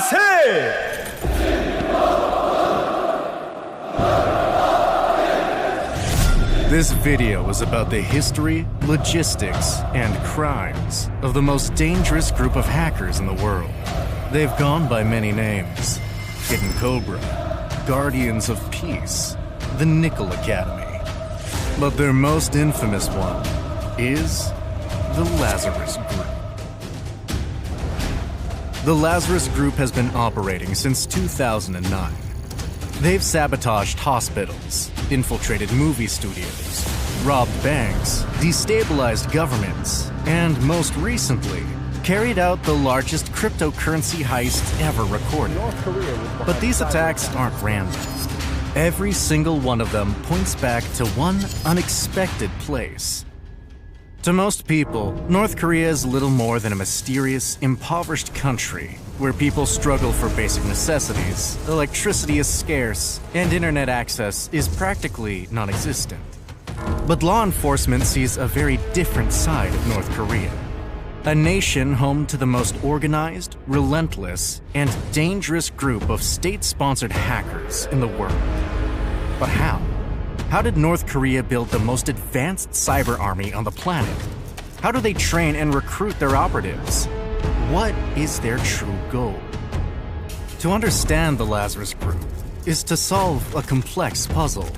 만세! This video is about the history, logistics, and crimes of the most dangerous group of hackers in the world. They've gone by many names: Hidden Cobra, Guardians of Peace, the Nickel Academy. But their most infamous one is the Lazarus Group. The Lazarus Group has been operating since 2009. They've sabotaged hospitals, infiltrated movie studios, robbed banks, destabilized governments, and most recently, carried out the largest cryptocurrency heist ever recorded. But these attacks aren't random. Every single one of them points back to one unexpected place. To most people, North Korea is little more than a mysterious, impoverished country where people struggle for basic necessities, electricity is scarce, and internet access is practically non-existent. But law enforcement sees a very different side of North Korea. A nation home to the most organized, relentless, and dangerous group of state-sponsored hackers in the world. But how? How did North Korea build the most advanced cyber army on the planet? How do they train and recruit their operatives? What is their true goal? To understand the Lazarus Group is to solve a complex puzzle.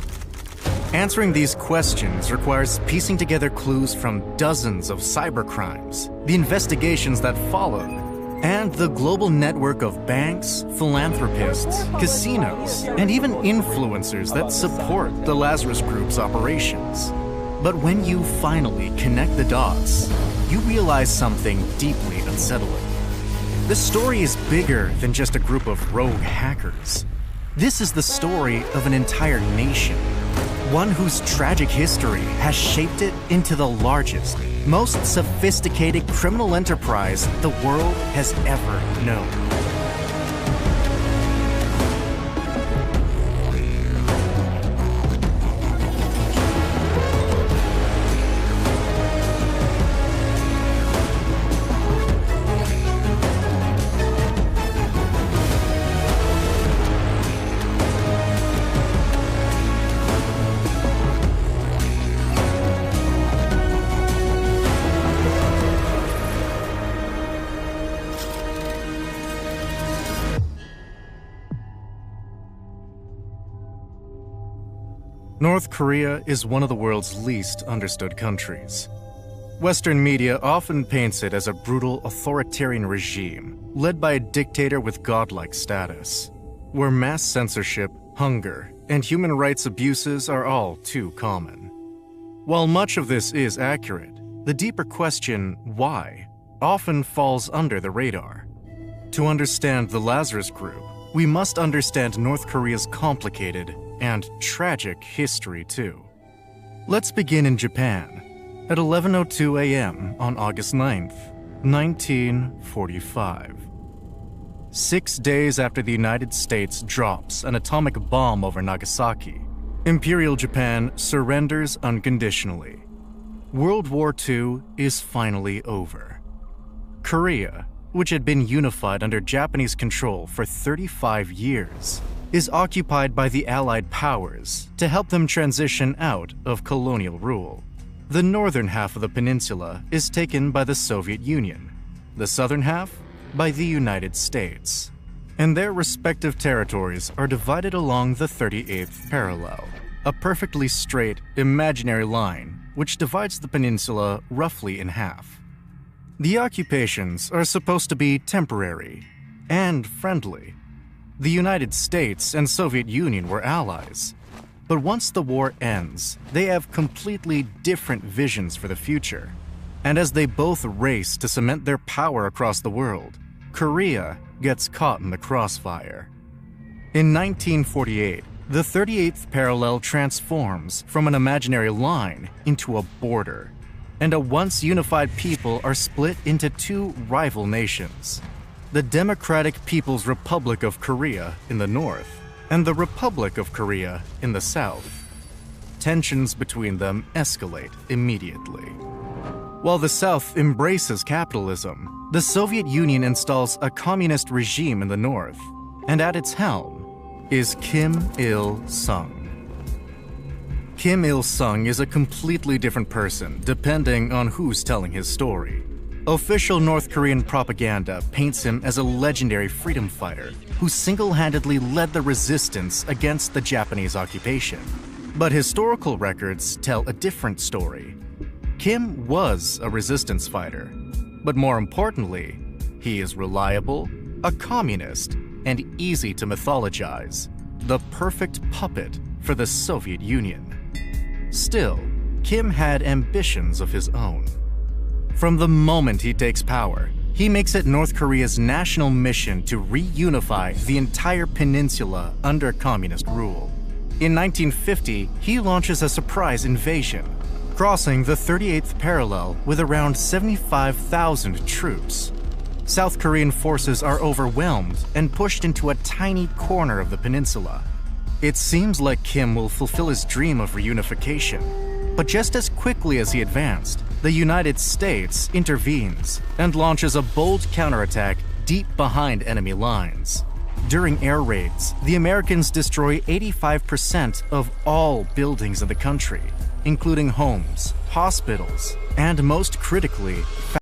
Answering these questions requires piecing together clues from dozens of cybercrimes, the investigations that followed, and the global network of banks, philanthropists, casinos, and even influencers that support the Lazarus Group's operations. But when you finally connect the dots, you realize something deeply unsettling. The story is bigger than just a group of rogue hackers. This is the story of an entire nation, one whose tragic history has shaped it into the largest, most sophisticated criminal enterprise the world has ever known. North Korea is one of the world's least understood countries. Western media often paints it as a brutal authoritarian regime led by a dictator with godlike status, where mass censorship, hunger, and human rights abuses are all too common. While much of this is accurate, the deeper question, why, often falls under the radar. To understand the Lazarus Group, we must understand North Korea's complicated and tragic history too. Let's begin in Japan at 11:02 a.m. on August 9th, 1945. 6 days after the United States drops an atomic bomb over Nagasaki, Imperial Japan surrenders unconditionally. World War II is finally over. Korea, which had been unified under Japanese control for 35 years, is occupied by the Allied powers to help them transition out of colonial rule. The northern half of the peninsula is taken by the Soviet Union, the southern half by the United States, and their respective territories are divided along the 38th parallel, a perfectly straight, imaginary line which divides the peninsula roughly in half. The occupations are supposed to be temporary and friendly. The United States and Soviet Union were allies, but once the war ends, they have completely different visions for the future. And as they both race to cement their power across the world, Korea gets caught in the crossfire. In 1948, the 38th parallel transforms from an imaginary line into a border, and a once unified people are split into two rival nations: the Democratic People's Republic of Korea in the north, and the Republic of Korea in the south. Tensions between them escalate immediately. While the South embraces capitalism, the Soviet Union installs a communist regime in the North, and at its helm is Kim Il-sung. Kim Il-sung is a completely different person depending on who's telling his story. Official North Korean propaganda paints him as a legendary freedom fighter who single-handedly led the resistance against the Japanese occupation. But historical records tell a different story. Kim was a resistance fighter, but more importantly, he is reliable, a communist, and easy to mythologize, the perfect puppet for the Soviet Union. Still, Kim had ambitions of his own. From the moment he takes power, he makes it North Korea's national mission to reunify the entire peninsula under communist rule. In 1950, he launches a surprise invasion, crossing the 38th parallel with around 75,000 troops. South Korean forces are overwhelmed and pushed into a tiny corner of the peninsula. It seems like Kim will fulfill his dream of reunification, but just as quickly as he advanced, the United States intervenes and launches a bold counterattack deep behind enemy lines. During air raids, the Americans destroy 85% of all buildings in the country, including homes, hospitals, and most critically,